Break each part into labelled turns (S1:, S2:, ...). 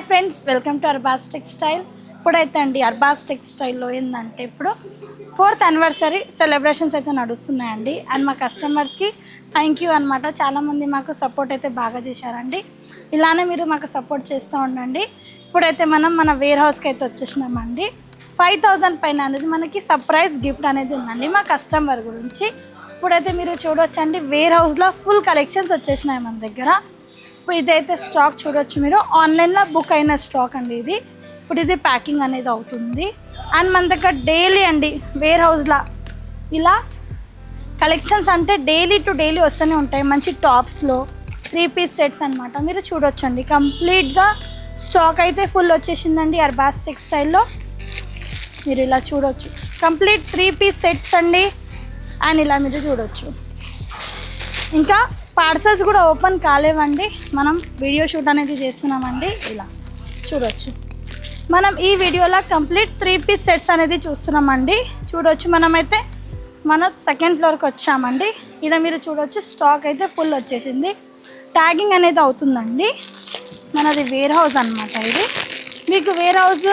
S1: Hi friends, welcome to Arbaz textile. ఇప్పుడైతే అండి అర్బాస్ టెక్స్టైల్లో ఏంటంటే ఇప్పుడు 4th యానివర్సరీ సెలబ్రేషన్స్ అయితే నడుస్తున్నాయండి. అండ్ మా కస్టమర్స్కి థ్యాంక్ యూ అనమాట. చాలామంది మాకు సపోర్ట్ అయితే బాగా చేశారండి. ఇలానే మీరు మాకు సపోర్ట్ చేస్తూ ఉండండి. ఇప్పుడైతే మనం మన వేర్ హౌస్కి అయితే వచ్చేసినామండి. 5000 పైన అనేది మనకి సర్ప్రైజ్ గిఫ్ట్ అనేది ఉందండి మా కస్టమర్ గురించి. ఇప్పుడైతే మీరు చూడొచ్చండి, వేర్ హౌస్లో ఫుల్ కలెక్షన్స్ వచ్చేసినాయి మన దగ్గర. ఇప్పుడు ఇదైతే స్టాక్ చూడొచ్చు, మీరు ఆన్లైన్లో బుక్ అయిన స్టాక్ అండి ఇది. ఇప్పుడు ఇది ప్యాకింగ్ అనేది అవుతుంది. అండ్ మన దగ్గర డైలీ అండి వేర్ హౌస్లో ఇలా కలెక్షన్స్ అంటే డైలీ టు డైలీ వస్తూనే ఉంటాయి. మంచి టాప్స్లో 3 పీస్ సెట్స్ అనమాట. మీరు చూడొచ్చండి, కంప్లీట్గా స్టాక్ అయితే ఫుల్ వచ్చేసిందండి అర్బాస్ టెక్స్టైల్లో. మీరు ఇలా చూడొచ్చు, కంప్లీట్ 3 పీస్ సెట్స్ అండి. అండ్ ఇలా మీరు చూడొచ్చు, ఇంకా పార్సల్స్ కూడా ఓపెన్ కాలేవండి. మనం వీడియో షూట్ అనేది చేస్తున్నామండి. ఇలా చూడొచ్చు, మనం ఈ వీడియోలో కంప్లీట్ 3 పీస్ సెట్స్ అనేది చూస్తున్నామండి. చూడొచ్చు, మనమైతే మన 2nd ఫ్లోర్కి వచ్చామండి. ఇలా మీరు చూడొచ్చు, స్టాక్ అయితే ఫుల్ వచ్చేసింది. ట్యాగింగ్ అనేది అవుతుందండి. మనది వేర్ హౌస్ అనమాట. ఇది మీకు వేర్ హౌస్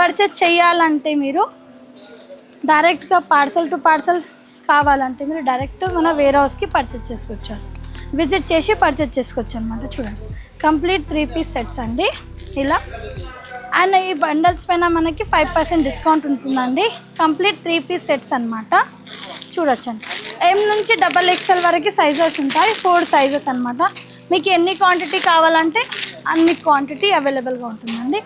S1: పర్చేజ్ చేయాలంటే మీరు డైరెక్ట్గా పార్సల్ టు పార్సల్ కావాలంటే మీరు డైరెక్ట్ మన వేర్ హౌస్కి పర్చేజ్ చేసుకోవచ్చు, విజిట్ చేసి పర్చేజ్ చేసుకోవచ్చు అనమాట. చూడండి, కంప్లీట్ 3 పీస్ సెట్స్ అండి ఇలా. అండ్ ఈ బండల్స్ పైన మనకి 5% డిస్కౌంట్ ఉంటుందండి. కంప్లీట్ 3 పీస్ సెట్స్ అనమాట. చూడొచ్చండి, M నుంచి XXL వరకు సైజెస్ ఉంటాయి. 4 సైజెస్ అనమాట. మీకు ఎన్ని క్వాంటిటీ కావాలంటే అన్ని క్వాంటిటీ అవైలబుల్గా ఉంటుందండి.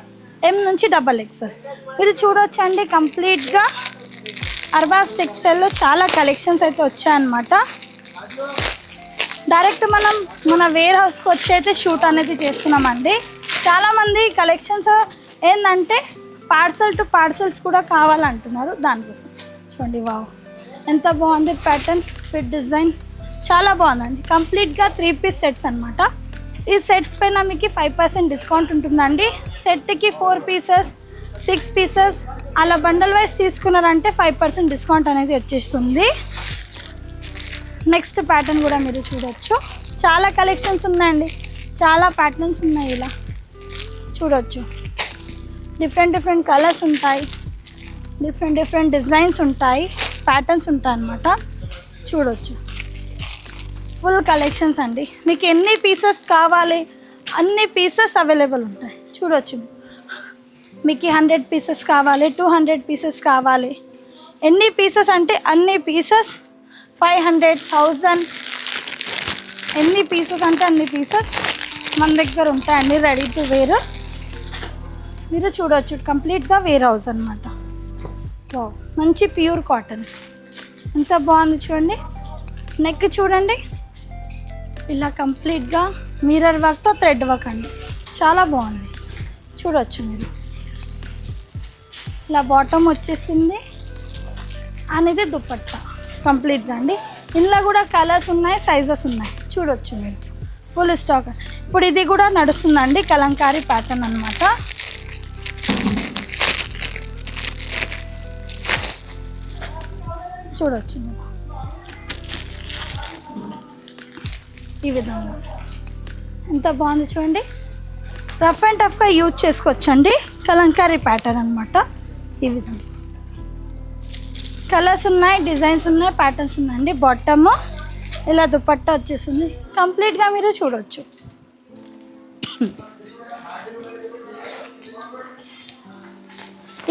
S1: M నుంచి XXL. మీరు చూడొచ్చండి, కంప్లీట్గా అర్బాస్ టెక్స్టైల్లో చాలా కలెక్షన్స్ అయితే వచ్చాయన్నమాట. డైరెక్ట్ మనం మన వేర్ హౌస్కి వచ్చి అయితే షూట్ అనేది చేస్తున్నామండి. చాలామంది కలెక్షన్స్ ఏంటంటే పార్సల్ టు పార్సల్స్ కూడా కావాలంటున్నారు. దానికోసం చూడండి, వావ్ ఎంత బాగుంది ప్యాటర్న్, ఫిట్ డిజైన్ చాలా బాగుందండి. కంప్లీట్గా 3 పీస్ సెట్స్ అనమాట. ఈ సెట్స్ పైన మీకు 5% డిస్కౌంట్ ఉంటుందండి. సెట్కి 4 పీసెస్ 6 పీసెస్ అలా బండల్ వైజ్ తీసుకున్నారంటే 5% డిస్కౌంట్ అనేది వచ్చేస్తుంది. నెక్స్ట్ ప్యాటర్న్ కూడా మీరు చూడొచ్చు, చాలా కలెక్షన్స్ ఉన్నాయండి, చాలా ప్యాటర్న్స్ ఉన్నాయి. ఇలా చూడొచ్చు, డిఫరెంట్ కలర్స్ ఉంటాయి, డిఫరెంట్ డిజైన్స్ ఉంటాయి, ప్యాటర్న్స్ ఉంటాయి అన్నమాట. చూడొచ్చు, ఫుల్ కలెక్షన్స్ అండి. మీకు ఎన్ని పీసెస్ కావాలి అన్ని పీసెస్ అవైలబుల్ ఉంటాయి. చూడొచ్చు, మీకు 100 పీసెస్ కావాలి, 200 పీసెస్ కావాలి, ఎన్ని పీసెస్ అంటే అన్ని పీసెస్, 500, 1000 ఎన్ని పీసెస్ అంటే అన్ని పీసెస్ మన దగ్గర ఉంటాయండి రెడీ టు వేర్. మీరు చూడవచ్చు, కంప్లీట్గా వేర్ హౌస్ అనమాట. మంచి ప్యూర్ కాటన్ ఎంత బాగుంది చూడండి. నెక్ చూడండి, ఇలా కంప్లీట్గా మిర్రర్ వర్క్తో థ్రెడ్ వర్క్ అండి, చాలా బాగుంది. చూడవచ్చు మీరు, ఇలా బాటమ్ వచ్చేసింది అనేది దుపట్టా కంప్లీట్గా అండి. ఇందులో కూడా కలర్స్ ఉన్నాయి, సైజెస్ ఉన్నాయి. చూడొచ్చు మీరు, ఫుల్ స్టాక్. ఇప్పుడు ఇది కూడా నడుస్తుందండి, కలంకారీ ప్యాటర్న్ అనమాట. చూడొచ్చు మీరు ఈ విధంగా ఎంత బాగుంది చూడండి. రఫ్ అండ్ టఫ్గా యూజ్ చేసుకోవచ్చండి, కలంకారీ ప్యాటర్న్ అనమాట. ఈ విధంగా కలర్స్ ఉన్నాయి, డిజైన్స్ ఉన్నాయి, ప్యాటర్న్స్ ఉన్నాయండి. బాటమ్ ఇలా దుపట్టా వచ్చేస్తుంది కంప్లీట్గా, మీరు చూడొచ్చు.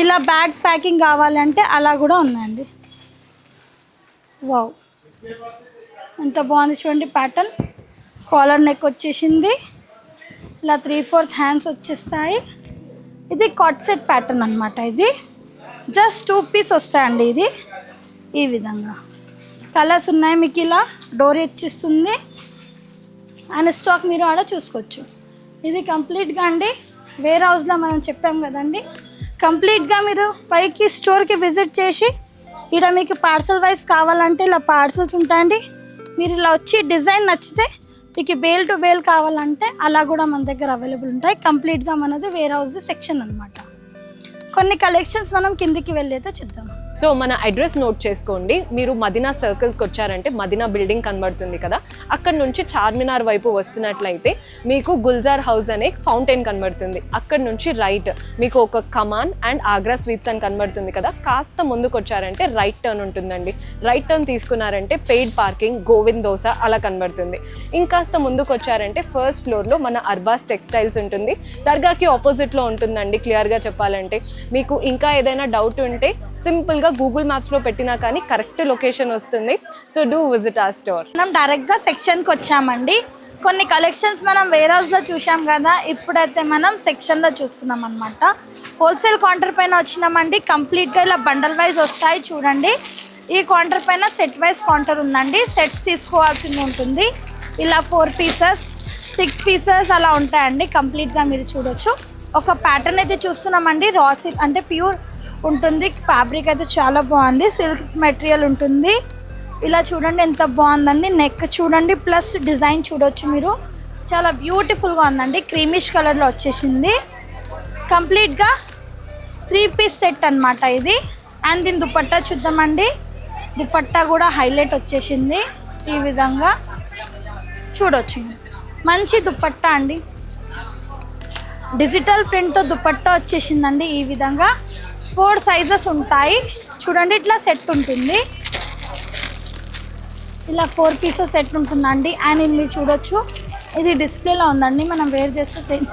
S1: ఇలా బ్యాగ్ ప్యాకింగ్ కావాలంటే అలా కూడా ఉన్నాయండి. వావ్ ఎంత బాగుంది చూడండి ప్యాటర్న్. కాలర్ నెక్ వచ్చేసింది, ఇలా 3/4 హ్యాండ్స్ వచ్చేస్తాయి. ఇది కాట్ సెట్ ప్యాటర్న్ అనమాట. ఇది జస్ట్ 2 పీస్ వస్తాయండి. ఇది ఈ విధంగా కలర్స్ ఉన్నాయి, మీకు ఇలా డోరీ వచ్చేస్తుంది. అండ్ స్టాక్ మీరు ఆడ చూసుకోవచ్చు. ఇది కంప్లీట్గా అండి వేర్ హౌస్లో మనం చెప్పాం కదండి, కంప్లీట్గా మీరు పైకి స్టోర్కి విజిట్ చేసి ఇక్కడ మీకు పార్సల్ వైజ్ కావాలంటే ఇలా పార్సల్స్ ఉంటాయండి. మీరు ఇలా వచ్చి డిజైన్ నచ్చితే మీకు బేల్ టు బేల్ కావాలంటే అలా కూడా మన దగ్గర అవైలబుల్ ఉంటాయి. కంప్లీట్గా మనది వేర్ హౌస్ సెక్షన్ అనమాట. కొన్ని కలెక్షన్స్ మనం కిందికి వెళ్ళి అయితే చూద్దాం.
S2: సో మన అడ్రస్ నోట్ చేసుకోండి. మీరు మదీనా సర్కిల్స్కి వచ్చారంటే మదీనా బిల్డింగ్ కనబడుతుంది కదా, అక్కడ నుంచి చార్మినార్ వైపు వస్తున్నట్లయితే మీకు గుల్జార్ హౌస్ అనే ఫౌంటైన్ కనబడుతుంది. అక్కడ నుంచి రైట్ మీకు ఒక కమాన్ అండ్ ఆగ్రా స్వీట్స్ అని కనబడుతుంది కదా, కాస్త ముందుకు వచ్చారంటే రైట్ టర్న్ ఉంటుందండి. రైట్ టర్న్ తీసుకున్నారంటే పెయిడ్ పార్కింగ్, గోవింద్ దోస అలా కనబడుతుంది. ఇంకాస్త ముందుకు వచ్చారంటే ఫస్ట్ ఫ్లోర్లో మన అర్బాస్ టెక్స్టైల్స్ ఉంటుంది. దర్గాకి ఆపోజిట్లో ఉంటుందండి. క్లియర్గా చెప్పాలంటే మీకు ఇంకా ఏదైనా డౌట్ ఉంటే సింపుల్గా గూగుల్ మ్యాప్స్లో పెట్టినా కానీ కరెక్ట్ లొకేషన్ వస్తుంది. So do visit our store.
S1: మనం డైరెక్ట్గా సెక్షన్కి వచ్చామండి. కొన్ని కలెక్షన్స్ మనం వేర్ హౌస్లో చూసాం కదా, ఇప్పుడైతే మనం సెక్షన్లో చూస్తున్నాం అనమాట. హోల్సేల్ కౌంటర్ పైన వచ్చినామండి. కంప్లీట్గా ఇలా బండల్ వైజ్ వస్తాయి చూడండి. ఈ కౌంటర్ పైన సెట్ వైజ్ కౌంటర్ ఉందండి. సెట్స్ తీసుకోవాల్సింది ఉంటుంది. ఇలా 4 పీసెస్ 6 పీసెస్ అలా ఉంటాయండి. కంప్లీట్గా మీరు చూడొచ్చు. ఒక ప్యాటర్న్ అయితే చూస్తున్నామండి. రా సిల్క్ అంటే ప్యూర్ ఉంటుంది. ఫ్యాబ్రిక్ అయితే చాలా బాగుంది. సిల్క్ మెటీరియల్ ఉంటుంది. ఇలా చూడండి ఎంత బాగుందండి. నెక్ చూడండి, ప్లస్ డిజైన్ చూడొచ్చు మీరు. చాలా బ్యూటిఫుల్గా ఉందండి. క్రీమిష్ కలర్లో వచ్చేసింది. కంప్లీట్గా 3 పీస్ సెట్ అనమాట ఇది. అండ్ దీని దుపట్టా చూద్దామండి. దుపట్టా కూడా హైలైట్ వచ్చేసింది. ఈ విధంగా చూడొచ్చు. మంచి దుపట్టా అండి. డిజిటల్ ప్రింట్తో దుపట్టా వచ్చేసిందండి. ఈ విధంగా 4 సైజెస్ ఉంటాయి చూడండి. ఇట్లా సెట్ ఉంటుంది. ఇలా 4 పీసెస్ సెట్ ఉంటుందండి. అండ్ ఇది మీరు చూడొచ్చు. ఇది డిస్ప్లేలో ఉందండి. మనం వేర్ చేస్తే సేమ్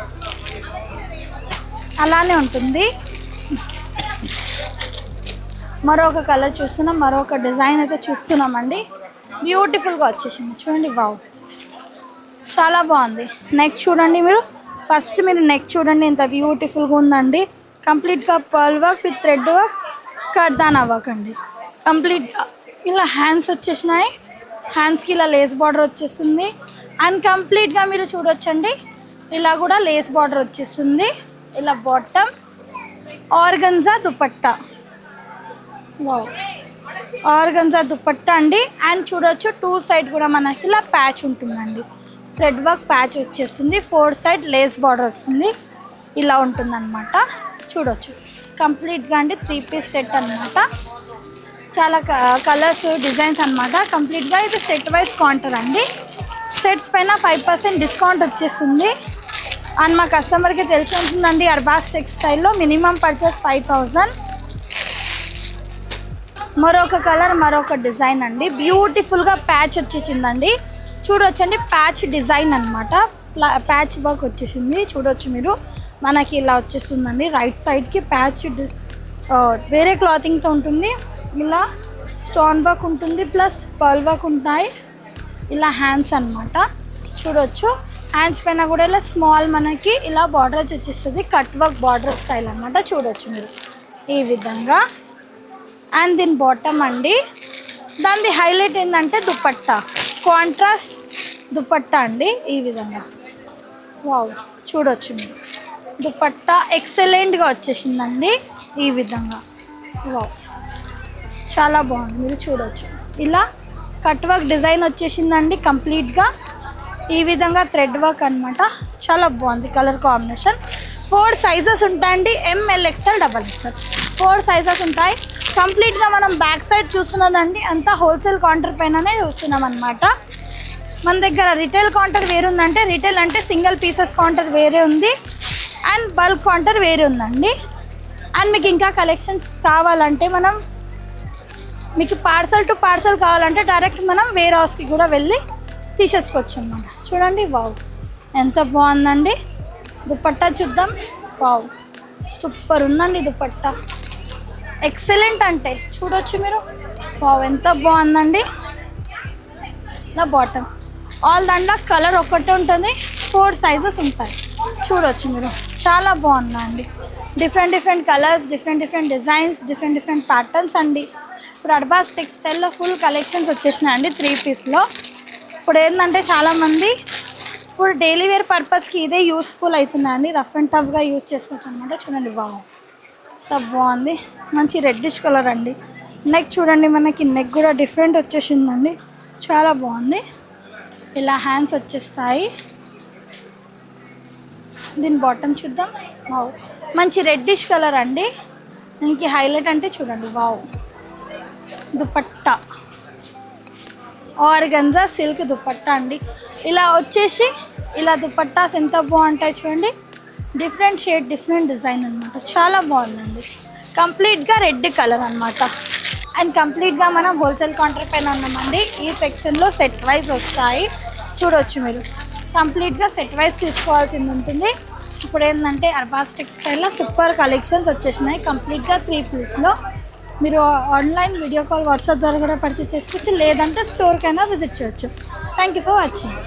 S1: అలానే ఉంటుంది. మరొక కలర్ చూస్తున్నాం. మరొక డిజైన్ అయితే చూస్తున్నామండి. బ్యూటిఫుల్గా వచ్చేసింది చూడండి. వావ్, చాలా బాగుంది. నెక్స్ట్ చూడండి మీరు. ఫస్ట్ మీరు నెక్ చూడండి ఎంత బ్యూటిఫుల్గా ఉందండి. కంప్లీట్గా pearl work with thread work, కర్దానా వర్క్ అండి. కంప్లీట్గా ఇలా హ్యాండ్స్ వచ్చేసినాయి. హ్యాండ్స్కి ఇలా లేస్ బార్డర్ వచ్చేస్తుంది. అండ్ కంప్లీట్గా మీరు చూడొచ్చండి. ఇలా కూడా లేస్ బార్డర్ వచ్చేస్తుంది. ఇలా bottom organza dupatta. Wow, organza dupatta అండి. అండ్ చూడొచ్చు 2 సైడ్ కూడా మనకి ఇలా ప్యాచ్ ఉంటుందండి. థ్రెడ్ వర్క్ ప్యాచ్ వచ్చేస్తుంది. 4 సైడ్ లేస్ బార్డర్ వస్తుంది. ఇలా ఉంటుందన్నమాట. చూడొచ్చు కంప్లీట్గా అండి. 3 పీస్ సెట్ అనమాట. చాలా కలర్స్ డిజైన్స్ అనమాట. కంప్లీట్గా ఇది సెట్ వైజ్ కౌంటర్ అండి. సెట్స్ పైన 5% డిస్కౌంట్ వచ్చేస్తుంది. అండ్ మా కస్టమర్కి తెలిసి ఉంటుందండి. అర్బాస్ టెక్స్టైల్లో మినిమం పర్చేస్ 5000. మరొక కలర్, మరొక డిజైన్ అండి. బ్యూటిఫుల్గా ప్యాచ్ వచ్చేసిందండి. చూడొచ్చండి. ప్యాచ్ డిజైన్ అనమాట. ప్యాచ్ వర్క్ వచ్చేసింది. చూడొచ్చు మీరు. మనకి ఇలా వచ్చేస్తుందండి. రైట్ సైడ్కి ప్యాచ్ వేరే క్లాతింగ్తో ఉంటుంది. ఇలా స్టోన్ వర్క్ ఉంటుంది, ప్లస్ పర్ల్ వర్క్ ఉంటాయి. ఇలా హ్యాండ్స్ అనమాట. చూడొచ్చు. హ్యాండ్స్ పైన కూడా ఇలా స్మాల్ మనకి ఇలా బార్డర్ వచ్చేస్తుంది. కట్ వర్క్ బార్డర్ స్టైల్ అనమాట. చూడొచ్చు మీరు ఈ విధంగా. అండ్ దీని బాటమ్ అండి. దాని హైలైట్ ఏంటంటే దుపట్టా, కాంట్రాస్ట్ దుపట్టా అండి. ఈ విధంగా వావ్, చూడొచ్చు మీరు. దుపట్టా ఎక్సలెంట్గా వచ్చేసిందండి. ఈ విధంగా వావ్, చాలా బాగుంది. మీరు చూడొచ్చు. ఇలా కట్ వర్క్ డిజైన్ వచ్చేసిందండి కంప్లీట్గా. ఈ విధంగా థ్రెడ్ వర్క్ అనమాట. చాలా బాగుంది కలర్ కాంబినేషన్. 4 సైజెస్ ఉంటాయండి. ML XL XXL 4 సైజెస్ ఉంటాయి. కంప్లీట్గా మనం బ్యాక్ సైడ్ చూస్తున్నదండి అంతా హోల్సేల్ కౌంటర్ పైననే చూస్తున్నాం అనమాట. మన దగ్గర రిటైల్ కౌంటర్ వేరే ఉందంటే, రిటైల్ అంటే సింగిల్ పీసెస్ కౌంటర్ వేరే ఉంది. అండ్ బల్క్ కౌంటర్ వేరే ఉందండి. అండ్ మీకు ఇంకా కలెక్షన్స్ కావాలంటే మీకు పార్సల్ టు పార్సల్ కావాలంటే డైరెక్ట్ మనం వేర్ హౌస్కి కూడా వెళ్ళి తీసేసుకోవచ్చు అన్నమాట. చూడండి వావ్, ఎంత బాగుందండి. దుపట్టా చూద్దాం. వావ్, సూపర్ ఉందండి దుపట్టా. ఎక్సలెంట్ అంటే చూడొచ్చు మీరు. వావ్, ఎంత బాగుందండి. నా బాటమ్ ఆల్ దండా కలర్ ఒక్కటే ఉంటుంది. 4 సైజెస్ ఉంటాయి. చూడొచ్చు మీరు. చాలా బాగుందండి. Different colours, different designs, different patterns అండి. ఇప్పుడు అర్బాస్ టెక్స్టైల్లో ఫుల్ కలెక్షన్స్ వచ్చేసినాయండి 3 పీస్లో. ఇప్పుడు ఏంటంటే చాలామంది ఇప్పుడు డైలీ వేర్ పర్పస్కి ఇదే యూస్ఫుల్ అవుతుందండి. రఫ్ అండ్ టఫ్గా యూజ్ చేసుకోవచ్చు అనమాట. చూడండి వావ్, ఎంత బాగుంది. మంచి రెడ్డిష్ కలర్ అండి. నెక్ చూడండి, మనకి నెక్ కూడా డిఫరెంట్ వచ్చేసిందండి. చాలా బాగుంది. ఇలా హ్యాండ్స్ వచ్చేస్తాయి. దీని బాటమ్ చూద్దాం. వావ్, మంచి రెడ్డిష్ కలర్ అండి. దీనికి హైలైట్ అంటే చూడండి wow, dupatta organza silk dupatta అండి. ఇలా వచ్చేసి ఇలా దుపట్టాస్ ఎంత బాగుంటాయి చూడండి. డిఫరెంట్ షేడ్ డిఫరెంట్ డిజైన్ అనమాట. చాలా బాగుందండి. కంప్లీట్గా రెడ్ కలర్ అనమాట. అండ్ కంప్లీట్గా మనం హోల్సేల్ కౌంటర్ పైన ఉన్నామండి. ఈ సెక్షన్లో సెట్ వైజ్ వస్తాయి, చూడవచ్చు మీరు. కంప్లీట్గా సెట్ వైజ్ తీసుకోవాల్సింది ఉంటుంది. ఇప్పుడు ఏంటంటే అర్బాస్ టెక్స్టైల్లో సూపర్ కలెక్షన్స్ వచ్చేసినాయి. కంప్లీట్గా 3 పీస్లో మీరు ఆన్లైన్ వీడియో కాల్ వాట్సాప్ ద్వారా కూడా పర్చేస్ చేసుకోవచ్చు, లేదంటే స్టోర్కైనా విజిట్ చేయొచ్చు. Thank you for watching.